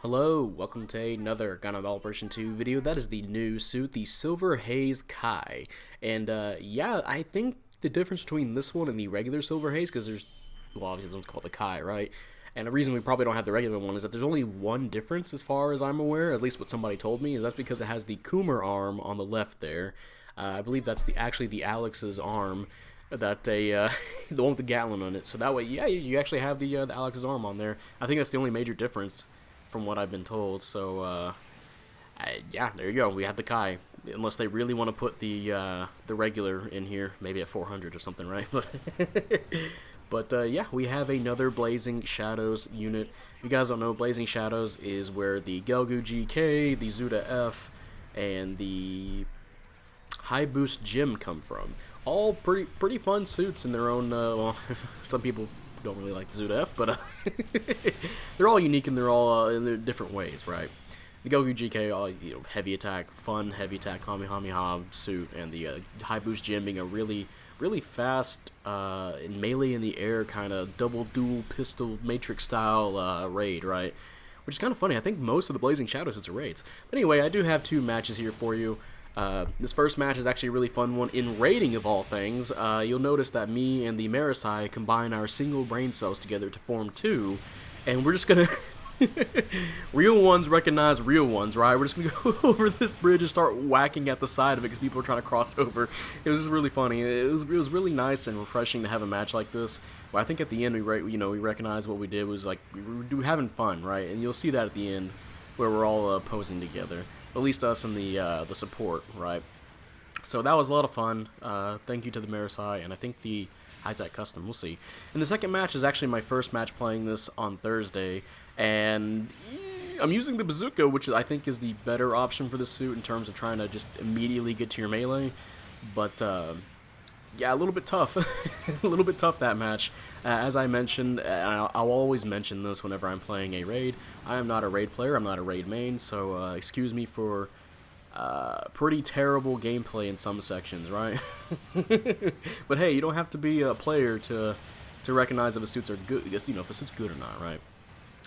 Hello, welcome to another Gundam Operation 2 video. That is the new suit, the Silver Haze Kai. And yeah, I think the difference between this one and the regular Silver Haze, because well, obviously this one's called the Kai, right? And the reason we probably don't have the regular one is that there's only one difference as far as I'm aware, at least what somebody told me, is that's because it has the Coomer arm on the left there. I believe that's actually the Alex's arm, that they the one with the Gatlin on it. So that way, yeah, you actually have the Alex's arm on there. I think that's the only major difference from what I've been told. So yeah, there you go. We have the Kai. Unless they really want to put the regular in here, maybe at 400 or something, right? But yeah, we have another Blazing Shadows unit. If you guys don't know, Blazing Shadows is where the Gelgu GK, the Zuda F, and the High Boost Gym come from. All pretty fun suits in their own. Well, some people don't really like the Zuda F, but they're all unique and they're all in their different ways, right? The Goku GK, heavy attack, fun heavy attack Kamehameha suit, and the High Boost Gym being a really fast in melee in the air kind of double dual pistol matrix style raid, right? Which is kind of funny. I think most of the Blazing Shadow suits are raids. But anyway, I do have two matches here for you. This first match is actually a really fun one in raiding of all things. You'll notice that me and the Marasai combine our single brain cells together to form two, and we're just gonna real ones recognize real ones, right? We're just gonna go over this bridge and start whacking at the side of it because people are trying to cross over. It was really funny. It was really nice and refreshing to have a match like this. But I think at the end we recognize what we did was like we were having fun, right? And you'll see that at the end where we're all posing together. At least us and the support, right? So that was a lot of fun. Thank you to the Marasai, and I think the Haze Custom. We'll see. And the second match is actually my first match playing this on Thursday, and I'm using the bazooka, which I think is the better option for this suit in terms of trying to just immediately get to your melee. But yeah, a little bit tough. A little bit tough that match. As I mentioned, and I'll always mention this whenever I'm playing a raid, I am not a raid player, I'm not a raid main, so excuse me for pretty terrible gameplay in some sections, right? But hey, you don't have to be a player to recognize if the suits are good, if the suit's good or not, right?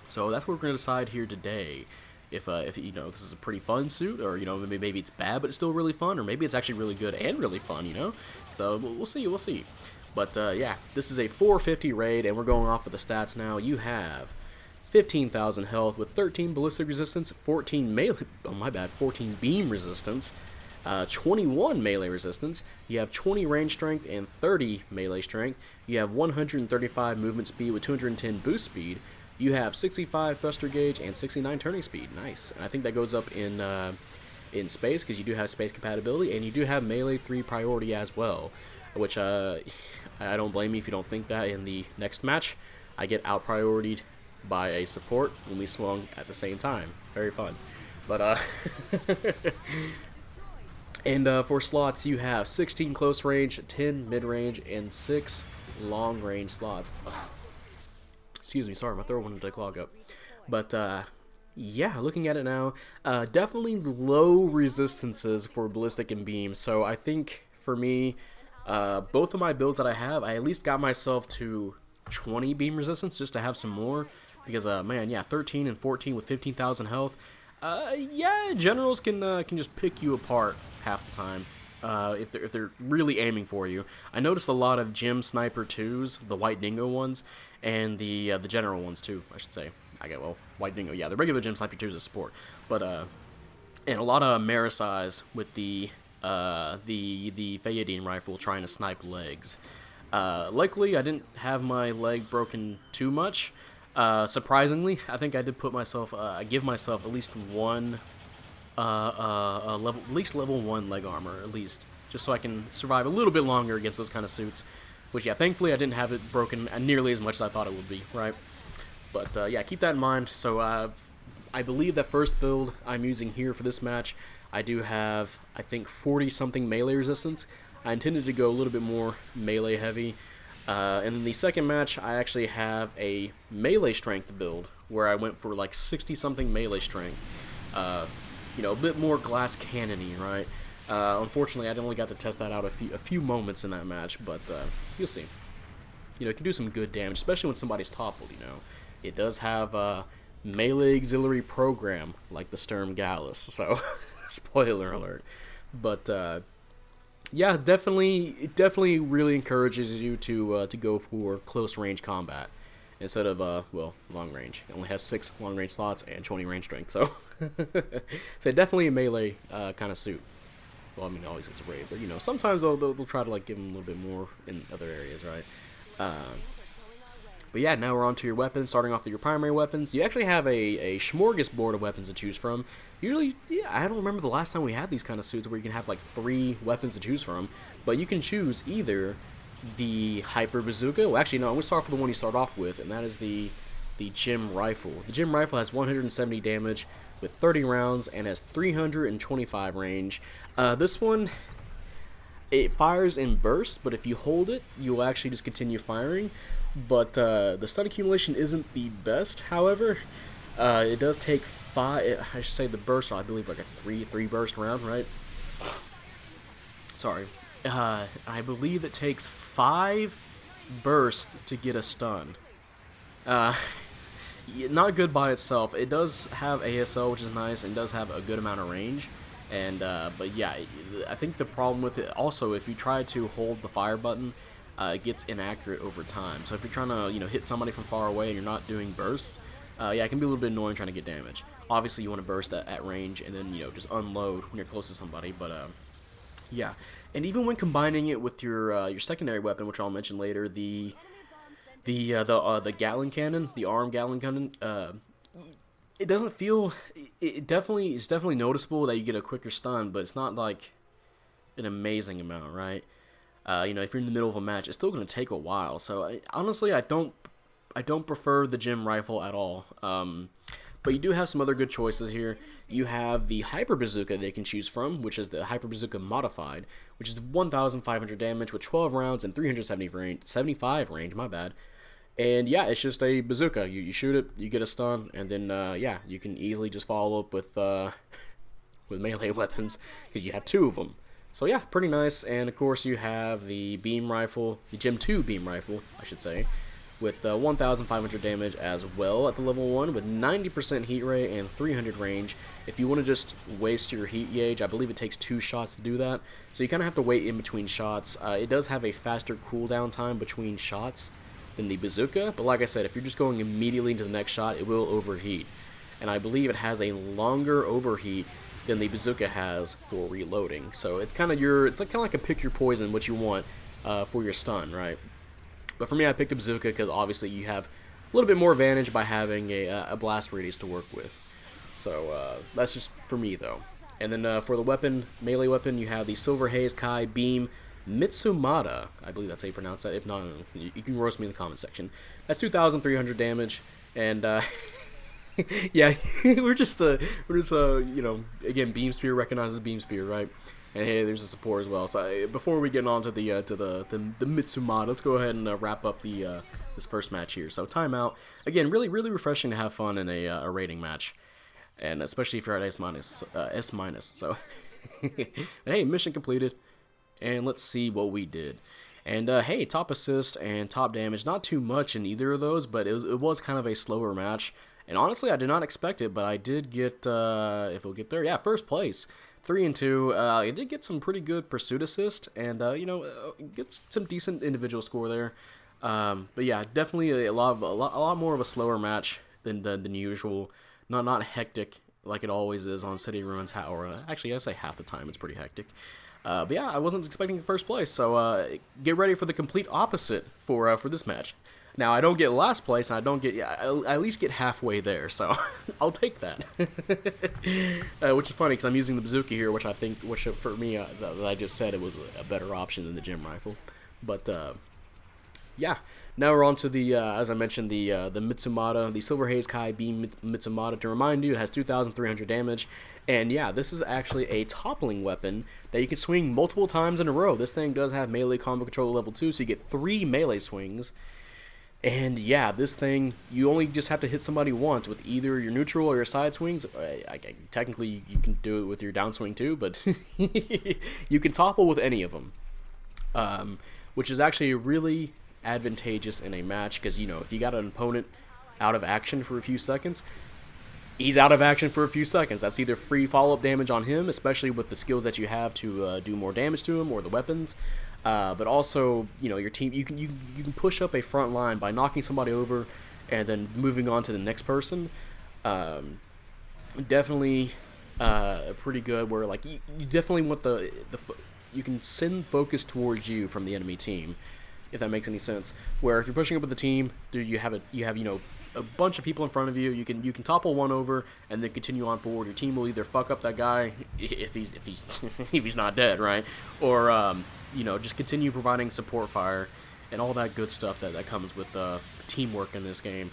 So that's what we're going to decide here today. If this is a pretty fun suit, or maybe it's bad but it's still really fun, or maybe it's actually really good and really fun, So we'll see. But yeah, this is a 450 raid, and we're going off of the stats now. You have 15,000 health with 13 ballistic resistance, 14 melee. Oh my bad, 14 beam resistance, 21 melee resistance. You have 20 range strength and 30 melee strength. You have 135 movement speed with 210 boost speed. You have 65 thruster gauge and 69 turning speed. Nice. And I think that goes up in space because you do have space compatibility, and you do have melee 3 priority as well, which I don't blame you if you don't think that. In the next match, I get out prioritied by a support when we swung at the same time. Very fun. But and for slots, you have 16 close range, 10 mid range, and 6 long range slots. Excuse me, sorry, my throat wanted to clog up. But yeah, looking at it now, definitely low resistances for ballistic and beam. So I think for me, both of my builds that I have, I at least got myself to 20 beam resistance just to have some more. Because man, yeah, 13 and 14 with 15,000 health. Yeah, generals can just pick you apart half the time. If they're really aiming for you. I noticed a lot of Gym Sniper 2s, the White Dingo ones, and the general ones too, I should say. White Dingo, yeah, the regular Gym Sniper 2s is support. But and a lot of Marasais with the Fayadine rifle trying to snipe legs. Luckily, I didn't have my leg broken too much. Surprisingly, I think I did put myself, I give myself at least one level 1 leg armor, at least, just so I can survive a little bit longer against those kind of suits. Which, yeah, thankfully I didn't have it broken nearly as much as I thought it would be, right? But yeah, keep that in mind. So I believe that first build I'm using here for this match, I do have, I think, 40-something melee resistance. I intended to go a little bit more melee heavy. And then the second match, I actually have a melee strength build, where I went for like 60-something melee strength. A bit more glass cannony, right? Unfortunately, I only got to test that out a few moments in that match, but you'll see. It can do some good damage, especially when somebody's toppled. It does have melee auxiliary program like the Sturm Gallus. So, spoiler alert. But yeah, it definitely really encourages you to go for close range combat instead of well, long range. It only has 6 long range slots and 20 range strength. So, so definitely a melee kind of suit. Well, I mean, always it's a raid, but you know, sometimes they'll try to like give them a little bit more in other areas, right? But yeah, now we're on to your weapons. Starting off with your primary weapons, you actually have a smorgasbord of weapons to choose from. Usually, yeah, I don't remember the last time we had these kind of suits where you can have like 3 weapons to choose from, but you can choose either the hyper bazooka. Well, actually, no, I'm gonna start for the one you start off with, and that is the gym rifle. The gym rifle has 170 damage with 30 rounds and has 325 range. This one, it fires in bursts, but if you hold it, you'll actually just continue firing. But the stun accumulation isn't the best. However, it does take 5. I should say the burst, I believe, like a three burst round, right? Sorry. I believe it takes 5 bursts to get a stun. Not good by itself. It does have ASL, which is nice, and does have a good amount of range. And but yeah, I think the problem with it also, if you try to hold the fire button, it gets inaccurate over time. So if you're trying to hit somebody from far away and you're not doing bursts, yeah, it can be a little bit annoying trying to get damage. Obviously, you want to burst at range and then just unload when you're close to somebody. But yeah, and even when combining it with your secondary weapon, which I'll mention later, the Gatling cannon, the arm Gatling cannon, it doesn't feel. It's definitely noticeable that you get a quicker stun, but it's not like an amazing amount, right? If you're in the middle of a match, it's still going to take a while. So honestly, I don't prefer the gym rifle at all. But you do have some other good choices here. You have the hyper bazooka they can choose from, which is the hyper bazooka modified, which is 1,500 damage with 12 rounds and 375 range. My bad. And yeah, it's just a bazooka. You shoot it, you get a stun, and then yeah, you can easily just follow up with melee weapons because you have 2 of them. So yeah, pretty nice. And of course you have the beam rifle, the Gym 2 beam rifle, I should say, with 1,500 damage as well at the level 1 with 90% heat rate and 300 range. If you want to just waste your heat gauge, I believe it takes 2 shots to do that. So you kind of have to wait in between shots. It does have a faster cooldown time between shots than the bazooka, but like I said, if you're just going immediately into the next shot, it will overheat. And I believe it has a longer overheat than the bazooka has for reloading. So it's kind of like a pick your poison, what you want for your stun, right? But for me, I picked the bazooka because obviously you have a little bit more advantage by having a blast radius to work with. So that's just for me though. And then for the weapon, melee weapon, you have the Silver Haze Kai Beam Mitsumata. I believe that's how you pronounce that. If not, you can roast me in the comment section. That's 2,300 damage, and yeah, we're just again, Beam Spear recognizes Beam Spear, right? And hey, there's a support as well. So before we get on to the Mitsumata, let's go ahead and wrap up this first match here. So timeout. Again, really refreshing to have fun in a rating match, and especially if you're at S minus. So hey, mission completed, and let's see what we did. And hey, top assist and top damage, not too much in either of those, but it was kind of a slower match. And honestly, I did not expect it, but I did get, if we'll get there, yeah, first place, 3-2. I did get some pretty good pursuit assist, and get some decent individual score there. But yeah, definitely a lot more of a slower match than usual. Not hectic like it always is on City Ruins, or actually I say half the time it's pretty hectic. But yeah, I wasn't expecting first place, so get ready for the complete opposite for this match. Now, I don't get last place, and I don't get, I at least get halfway there, so I'll take that. Which is funny, because I'm using the bazooka here, which for me, that I just said, it was a better option than the gym rifle. But, yeah, now we're on to the, as I mentioned, the Mitsumata, the Silver Haze Kai Beam Mitsumata. To remind you, it has 2,300 damage, and yeah, this is actually a toppling weapon that you can swing multiple times in a row. This thing does have melee combo control level 2, so you get 3 melee swings. And yeah, this thing, you only just have to hit somebody once with either your neutral or your side swings. Technically, you can do it with your downswing too, but you can topple with any of them, which is actually really advantageous in a match because, if you got an opponent out of action for a few seconds, he's out of action for a few seconds. That's either free follow-up damage on him, especially with the skills that you have to do more damage to him, or the weapons. But also, you know, your team, you can push up a front line by knocking somebody over and then moving on to the next person. Definitely pretty good. Where like you definitely want you can send focus towards you from the enemy team, if that makes any sense. Where if you're pushing up with the team, you have you know, a bunch of people in front of you. You can topple one over and then continue on forward. Your team will either fuck up that guy if he's if he's not dead, right? Or you know, just continue providing support fire and all that good stuff that comes with teamwork in this game.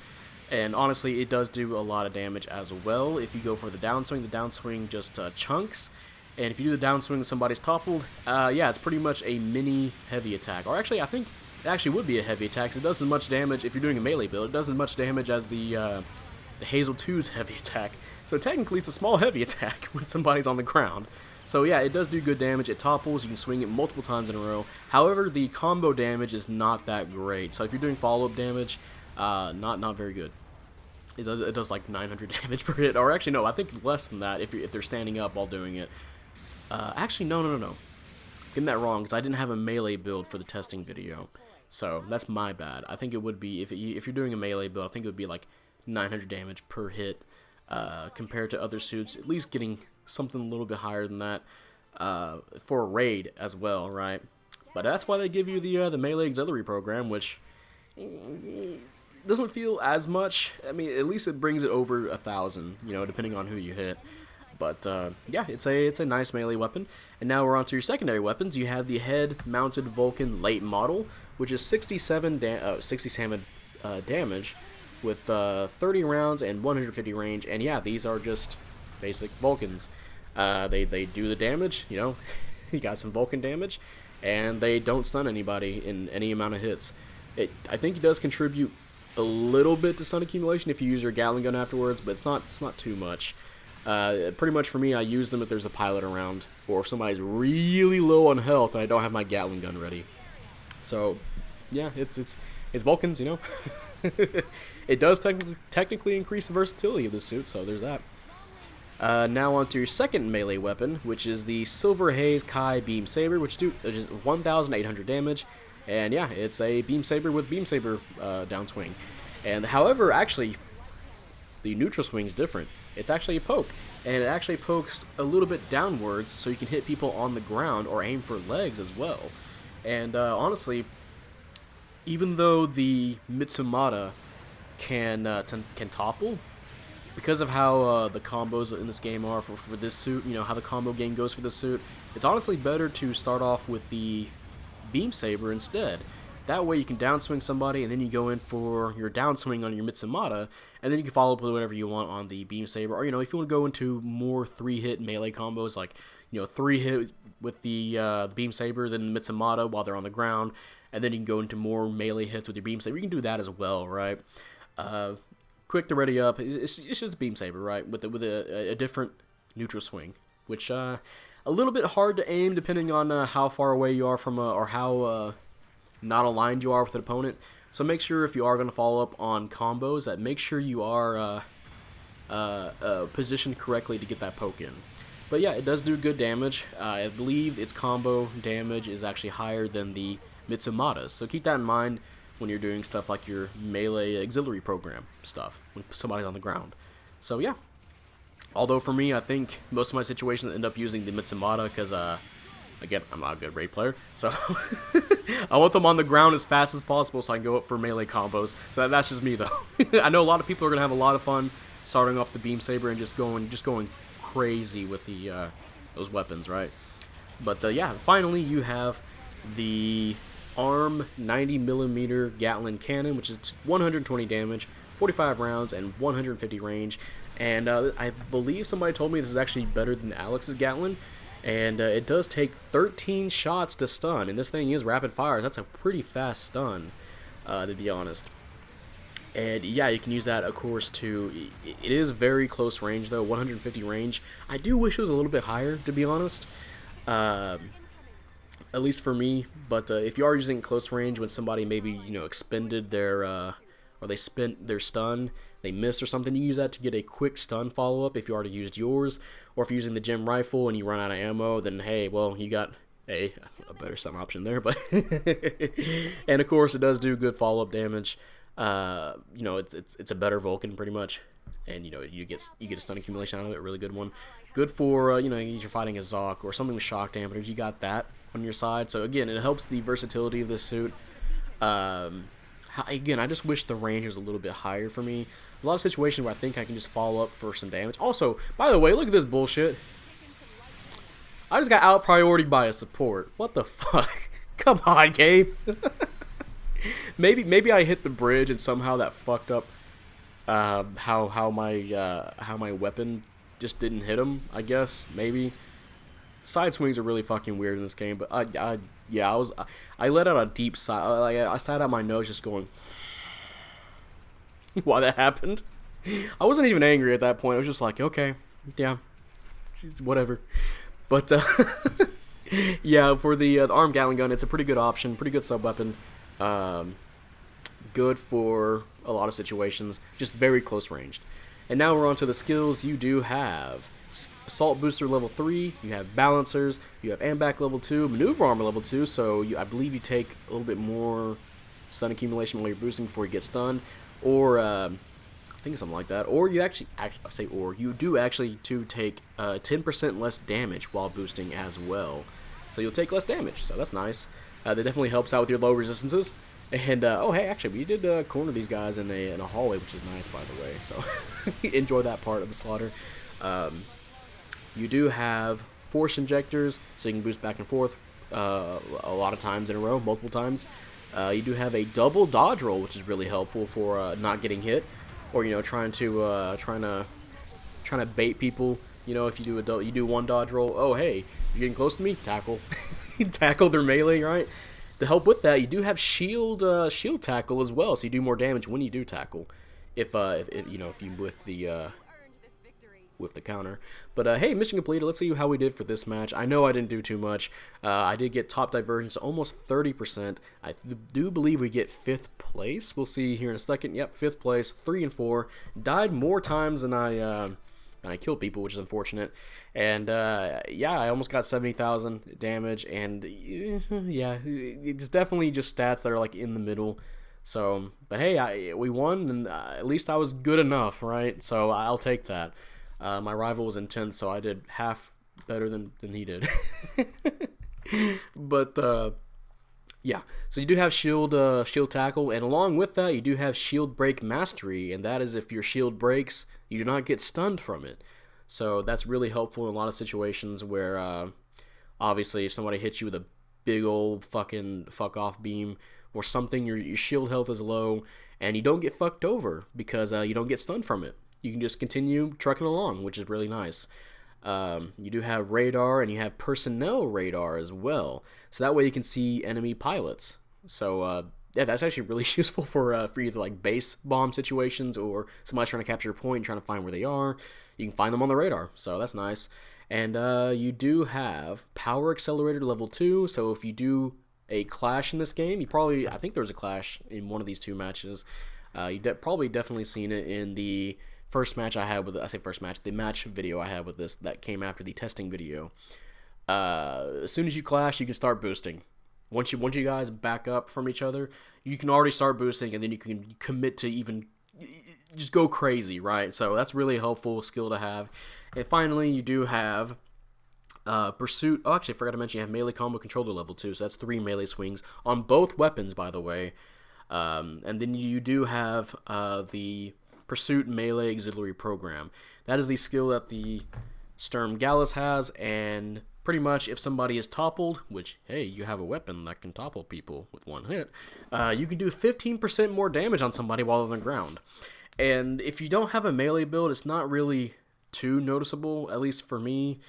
And honestly, it does do a lot of damage as well. If you go for the downswing just chunks. And if you do the downswing and somebody's toppled, yeah, it's pretty much a mini heavy attack. Or actually, I think it actually would be a heavy attack, because it does as much damage if you're doing a melee build. It does as much damage as the Hazel 2's heavy attack. So technically, it's a small heavy attack when somebody's on the ground. So yeah, it does do good damage. It topples. You can swing it multiple times in a row. However, the combo damage is not that great. So if you're doing follow-up damage, not very good. It does like 900 damage per hit, or actually no, I think less than that if they're standing up while doing it. Actually, no. Getting that wrong, because I didn't have a melee build for the testing video. So that's my bad. I think it would be, if you're doing a melee build, I think it would be like 900 damage per hit compared to other suits, at least getting something a little bit higher than that for a raid as well, right? But that's why they give you the melee auxiliary program, which doesn't feel as much. I mean, at least it brings it over 1,000, you know, depending on who you hit. But yeah, it's a nice melee weapon. And now we're on to your secondary weapons. You have the head-mounted Vulcan late model, which is 67 damage with 30 rounds and 150 range. And yeah, these are just basic Vulcans. They do the damage, you know, you got some Vulcan damage, and they don't stun anybody in any amount of hits. I think it does contribute a little bit to stun accumulation if you use your Gatling gun afterwards, but it's not too much. Pretty much for me, I use them if there's a pilot around, or if somebody's really low on health and I don't have my Gatling gun ready. So, yeah, it's Vulcans, you know. It does technically increase the versatility of the suit, so there's that. Now on to your second melee weapon, which is the Silver Haze Kai Beam Saber, which is 1,800 damage. And yeah, it's a Beam Saber with Beam Saber downswing. And however, actually, the neutral swing is different. It's actually a poke, and it actually pokes a little bit downwards, so you can hit people on the ground or aim for legs as well. And honestly, even though the Mitsumata can topple, because of how the combos in this game are for this suit, you know, how the combo game goes for this suit, it's honestly better to start off with the Beam Saber instead. That way you can downswing somebody, and then you go in for your downswing on your Mitsumata, and then you can follow up with whatever you want on the Beam Saber. Or, you know, if you want to go into more 3-hit melee combos, like, you know, 3-hit with the Beam Saber, then Mitsumata while they're on the ground, and then you can go into more melee hits with your Beam Saber. You can do that as well, right? Quick to ready up. It's just a Beam Saber, right? With a different neutral swing, which a little bit hard to aim depending on how far away you are from or how not aligned you are with an opponent. So make sure, if you are going to follow up on combos, that make sure you are positioned correctly to get that poke in. But yeah, it does do good damage. I believe its combo damage is actually higher than the Mitsumata's, so keep that in mind when you're doing stuff like your melee auxiliary program stuff when somebody's on the ground. So yeah, although for me, I think most of my situations end up using the Mitsumata because again, I'm not a good raid player, so I want them on the ground as fast as possible so I can go up for melee combos. So that's just me, though. I know a lot of people are gonna have a lot of fun starting off the Beam Saber and just going crazy with the those weapons, right? But yeah, finally you have the ARM 90mm Gatling cannon, which is 120 damage, 45 rounds, and 150 range. And I believe somebody told me this is actually better than Alex's Gatling. And it does take 13 shots to stun, and this thing is rapid fire. That's a pretty fast stun, to be honest. And yeah, you can use that, of course, to... It is very close range, though, 150 range. I do wish it was a little bit higher, to be honest. At least for me. But if you are using close range when somebody maybe, you know, expended their or they spent their stun, they missed or something, you use that to get a quick stun follow-up if you already used yours, or if you're using the gem rifle and you run out of ammo, then hey, well, you got a better stun option there, but and of course it does do good follow-up damage. You know, it's a better Vulcan pretty much, and you know, you get a stun accumulation out of it, a really good one. Good for you know, you're fighting a Zoc or something with shock dampeners, you got that on your side. So again, it helps the versatility of this suit. Again, I just wish the range was a little bit higher for me. A lot of situations where I think I can just follow up for some damage. Also, by the way, look at this bullshit. I just got out prioritied by a support. What the fuck? Come on, game. maybe I hit the bridge and somehow that fucked up how my weapon just didn't hit him. I guess maybe. Side swings are really fucking weird in this game, but I let out a deep sigh. Like, I sat out my nose just going. Why that happened? I wasn't even angry at that point. I was just like, okay, yeah, whatever. But yeah, for the arm Gatling gun, it's a pretty good option, pretty good sub weapon. Good for a lot of situations, just very close ranged. And now we're on to the skills. You do have Assault Booster level 3, you have Balancers, you have Ambac level 2, Maneuver Armor level 2, so I believe you take a little bit more stun accumulation while you're boosting before you get stunned, or I think something like that, or you you do actually take 10% less damage while boosting as well, so you'll take less damage, so that's nice. That definitely helps out with your low resistances. And oh hey, actually we did corner these guys in a hallway, which is nice, by the way, so enjoy that part of the slaughter. You do have force injectors, so you can boost back and forth a lot of times in a row, multiple times. You do have a double dodge roll, which is really helpful for not getting hit, or you know, trying to bait people. You know, if you do one dodge roll, oh hey, you're getting close to me, tackle, tackle their melee, right? To help with that, you do have shield tackle as well, so you do more damage when you do tackle. If you know, if you with the counter. But hey, mission completed. Let's see how we did for this match. I know I didn't do too much. I did get top divergence almost 30%. I do believe we get 5th place. We'll see here in a second. Yep, 5th place, 3 and 4. Died more times than I killed people, which is unfortunate. And yeah, I almost got 70,000 damage, and yeah, it's definitely just stats that are like in the middle. So, but hey, we won, and at least I was good enough, right? So I'll take that. My rival was in 10th, so I did half better than he did. But yeah, so you do have shield tackle, and along with that, you do have shield break mastery, and that is if your shield breaks, you do not get stunned from it. So that's really helpful in a lot of situations where, obviously, if somebody hits you with a big old fucking fuck off beam or something, your shield health is low, and you don't get fucked over because you don't get stunned from it. You can just continue trucking along, which is really nice. You do have radar, and you have personnel radar as well. So that way you can see enemy pilots. So yeah, that's actually really useful for either like base bomb situations or somebody's trying to capture a point and trying to find where they are. You can find them on the radar, so that's nice. And you do have power accelerator level 2. So if you do a clash in this game, I think there was a clash in one of these two matches. Probably definitely seen it in the first match I had with, the match video I had with this that came after the testing video. As soon as you clash, you can start boosting. Once you guys back up from each other, you can already start boosting, and then you can commit to even just go crazy, right? So that's really a helpful skill to have. And finally, you do have pursuit. Oh, actually, I forgot to mention you have melee combo controller level 2, so that's 3 melee swings on both weapons, by the way. And then you do have the Pursuit Melee Auxiliary Program. That is the skill that the Sturm Gallus has, and pretty much if somebody is toppled, which, hey, you have a weapon that can topple people with one hit, you can do 15% more damage on somebody while on the ground. And if you don't have a melee build, it's not really too noticeable, at least for me.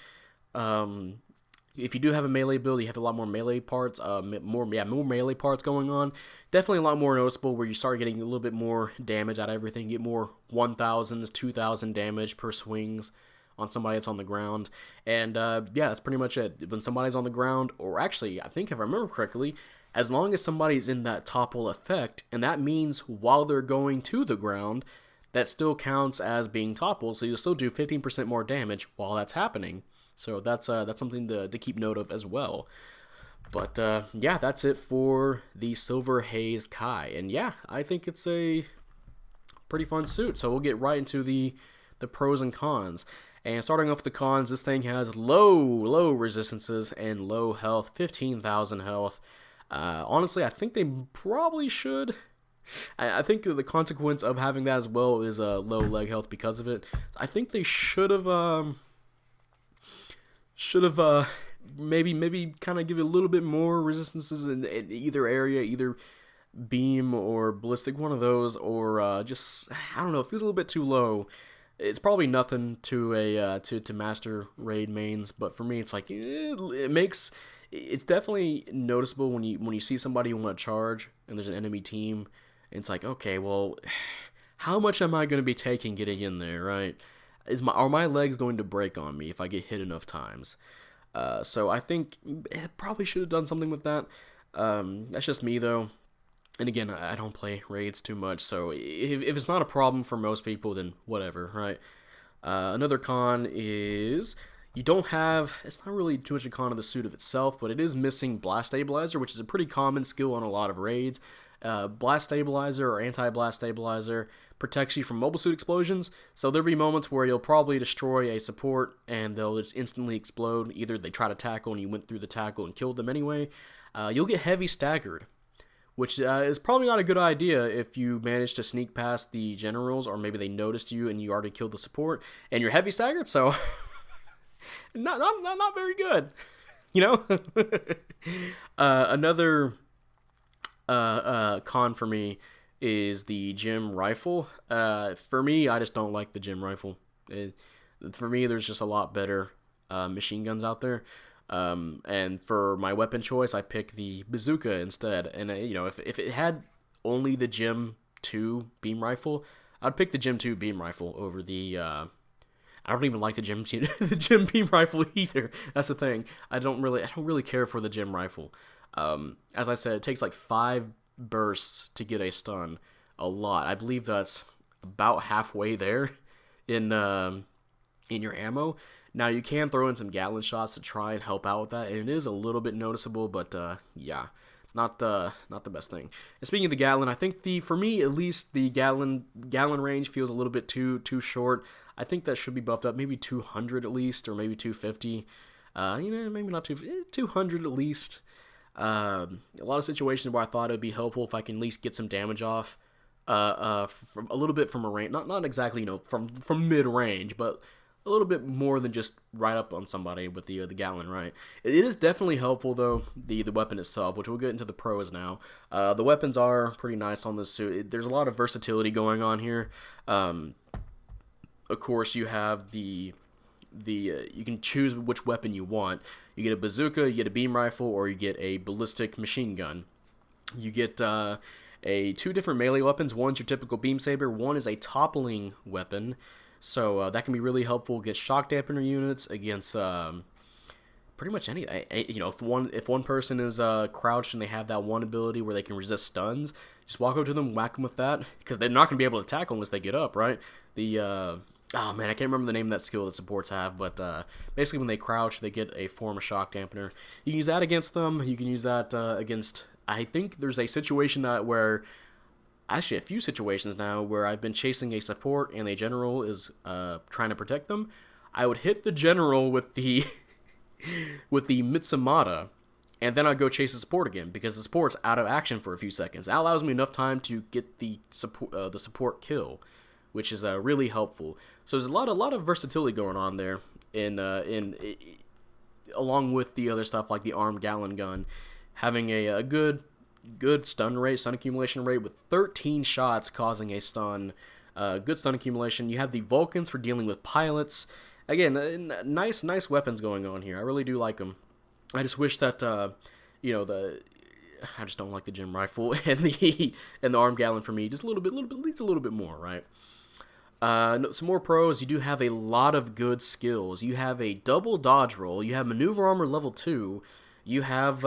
If you do have a melee build, you have a lot more melee parts, more melee parts going on. Definitely a lot more noticeable where you start getting a little bit more damage out of everything. You get more 1,000s, 2,000 damage per swings on somebody that's on the ground. And yeah, that's pretty much it. When somebody's on the ground, or actually, I think if I remember correctly, as long as somebody's in that topple effect, and that means while they're going to the ground, that still counts as being toppled, so you'll still do 15% more damage while that's happening. So that's something to keep note of as well. But yeah, that's it for the Silver Haze Kai, and yeah, I think it's a pretty fun suit. So we'll get right into the pros and cons. And starting off with the cons, this thing has low resistances and low health, 15,000 health. Honestly, I think they probably should. I think the consequence of having that as well is low leg health because of it. I think they should have maybe kind of give it a little bit more resistances in either area, either beam or ballistic, one of those, or just, I don't know, it feels a little bit too low. It's probably nothing to a to master raid mains, but for me, it's like it's definitely noticeable when you see somebody want to charge and there's an enemy team. And it's like, okay, well, how much am I going to be taking getting in there, right? Are my legs going to break on me if I get hit enough times? So I think it probably should have done something with that. That's just me, though. And again, I don't play raids too much, so if it's not a problem for most people, then whatever, right? Another con is you don't have, it's not really too much a con of the suit of itself, but it is missing Blast Stabilizer, which is a pretty common skill on a lot of raids. Blast Stabilizer or Anti-Blast Stabilizer protects you from mobile suit explosions, so there'll be moments where you'll probably destroy a support and they'll just instantly explode. Either they try to tackle and you went through the tackle and killed them anyway. You'll get heavy staggered, which is probably not a good idea if you manage to sneak past the generals, or maybe they noticed you and you already killed the support and you're heavy staggered, so not very good, you know. Another con for me is the gem rifle. For me, I just don't like the gem rifle. For me, there's just a lot better machine guns out there. And for my weapon choice, I pick the bazooka instead. And you know, if it had only the Gem 2 beam rifle, I'd pick the Gem 2 beam rifle over the. I don't even like the Gem beam rifle either. That's the thing. I don't really care for the Gem rifle. As I said, it takes like 5 bursts to get a stun. A lot. I believe that's about halfway there in your ammo. Now, you can throw in some Gatling shots to try and help out with that, and it is a little bit noticeable, but yeah, not the best thing. And speaking of the Gatling, I think for me at least, the Gatling range feels a little bit too short. I think that should be buffed up, maybe 200 at least, or maybe 250. Maybe not 200 at least. A lot of situations where I thought it would be helpful if I can at least get some damage off, from a little bit from a range, not exactly from mid range, but a little bit more than just right up on somebody with the Gatling, right? It is definitely helpful, though, the weapon itself, which we'll get into the pros now. The weapons are pretty nice on this suit. There's a lot of versatility going on here. Of course, you have you can choose which weapon you want. You get a bazooka, you get a beam rifle, or you get a ballistic machine gun. You get 2 different melee weapons. One's your typical beam saber. One is a toppling weapon. So that can be really helpful against shock dampener units, against pretty much anything. If one person is crouched and they have that one ability where they can resist stuns, just walk over to them, whack them with that, because they're not going to be able to tackle unless they get up, right? Oh man, I can't remember the name of that skill that supports have, but basically when they crouch, they get a form of shock dampener. You can use that against them. You can use that against. I think there's a situation where. Actually, a few situations now where I've been chasing a support and a general is trying to protect them. I would hit the general with the Mitsumata, and then I'd go chase the support again because the support's out of action for a few seconds. That allows me enough time to get the support kill, which is really helpful. So there's a lot of versatility going on there along with the other stuff like the armed Gatling gun, having a good stun accumulation rate with 13 shots causing a stun. Good stun accumulation. You have the Vulcans for dealing with pilots. Again, nice weapons going on here. I really do like them. I just wish that I just don't like the Gem rifle and the armed Gatling for me. Just needs a little bit more, right? Some more pros. You do have a lot of good skills. You have a double dodge roll. You have maneuver armor level 2. You have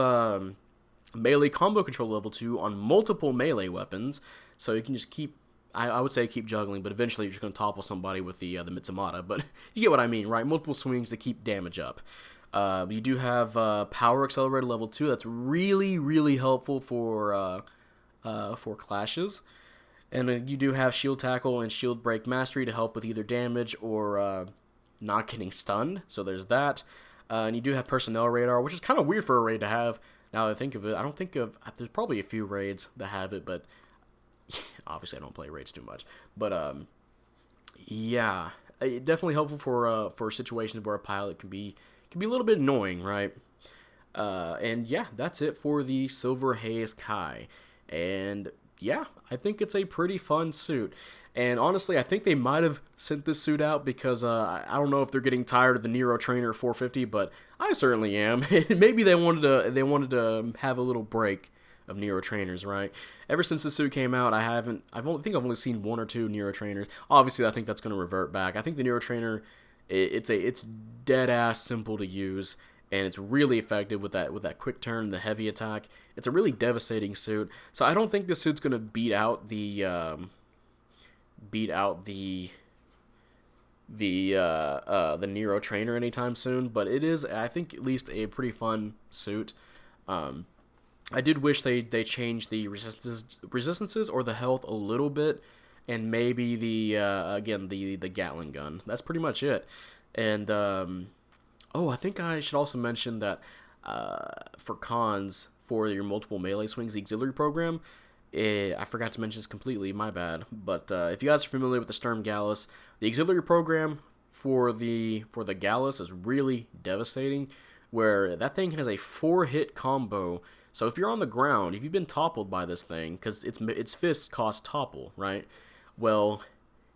melee combo control level 2 on multiple melee weapons, so you can just keep, I would say keep juggling, but eventually you're just going to topple somebody with the Mitsumata, but you get what I mean, right? Multiple swings to keep damage up. You do have power accelerator level 2, that's really, really helpful for clashes. And you do have shield tackle and shield break mastery to help with either damage or not getting stunned, so there's that. And you do have personnel radar, which is kind of weird for a raid to have. Now that I think of it, I don't think of, there's probably a few raids that have it, but obviously I don't play raids too much. But yeah, definitely helpful for situations where a pilot can be a little bit annoying, right? And yeah, that's it for the Silver Haze Kai. And yeah, I think it's a pretty fun suit. And honestly, I think they might have sent this suit out because I don't know if they're getting tired of the Nero Trainer 450, but I certainly am. Maybe they wanted to have a little break of Nero Trainers, right? Ever since the suit came out, I think I've only seen 1 or 2 Nero Trainers. Obviously, I think that's going to revert back. I think the Nero Trainer, it's dead ass simple to use, and it's really effective with that quick turn, the heavy attack. It's a really devastating suit. So I don't think this suit's going to beat out the Nero Trainer anytime soon, but it is, I think, at least a pretty fun suit. I did wish they changed the resistances or the health a little bit, and maybe the Gatling gun. That's pretty much it. And oh, I think I should also mention that for cons for your multiple melee swings, the auxiliary program, I forgot to mention this completely, my bad. But if you guys are familiar with the Sturm Gallus, the auxiliary program for the Gallus is really devastating, where that thing has a 4-hit combo. So if you're on the ground, if you've been toppled by this thing, because its fists cost topple, right? Well,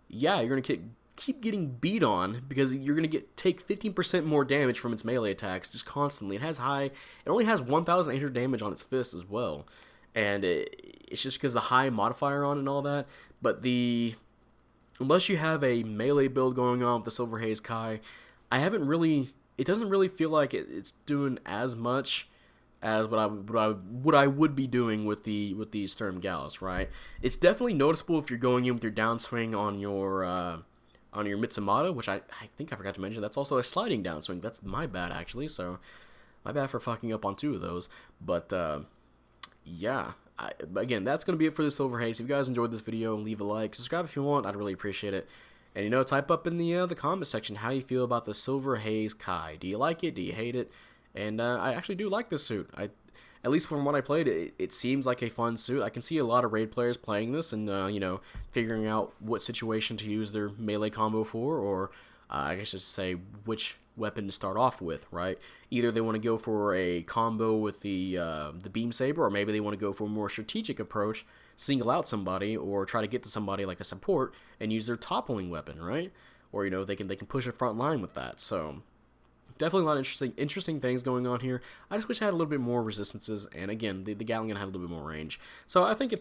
yeah, you're gonna keep getting beat on because you're gonna take 15% more damage from its melee attacks just constantly. It only has 1,800 damage on its fist as well. And it's just because the high modifier on and all that. But unless you have a melee build going on with the Silver Haze Kai, it doesn't really feel like it's doing as much as what I would be doing with the Sturm Gallus, right? It's definitely noticeable if you're going in with your downswing on your Mitsumata, which I think I forgot to mention. That's also a sliding downswing. That's my bad, actually. So my bad for fucking up on 2 of those. But yeah, again, that's going to be it for the Silver Haze. If you guys enjoyed this video, leave a like, subscribe if you want. I'd really appreciate it. And, type up in the comment section how you feel about the Silver Haze Kai. Do you like it? Do you hate it? And I actually do like this suit. At least from what I played, it seems like a fun suit. I can see a lot of raid players playing this and, figuring out what situation to use their melee combo for, or I guess just say which weapon to start off with, right? Either they want to go for a combo with the beam saber, or maybe they want to go for a more strategic approach, single out somebody, or try to get to somebody like a support and use their toppling weapon, right? Or they can push a front line with that. So definitely a lot of interesting things going on here. I just wish I had a little bit more resistances, and again, the Gatling had a little bit more range. So I think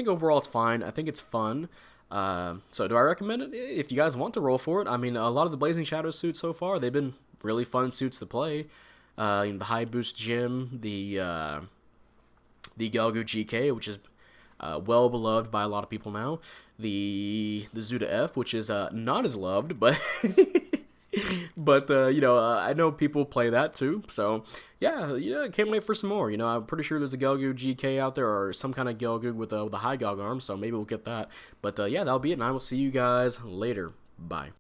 overall it's fine. I think it's fun. So do I recommend it? If you guys want to roll for it, I mean, a lot of the Blazing Shadows suits so far, they've been really fun suits to play. The High Boost Gym, the Galgu GK, which is well beloved by a lot of people now. The Zuda F, which is not as loved, but but I know people play that too. So yeah, can't wait for some more. I'm pretty sure there's a Galgu GK out there, or some kind of Galgu with a high Galg arm. So maybe we'll get that. But yeah, that'll be it, and I will see you guys later. Bye.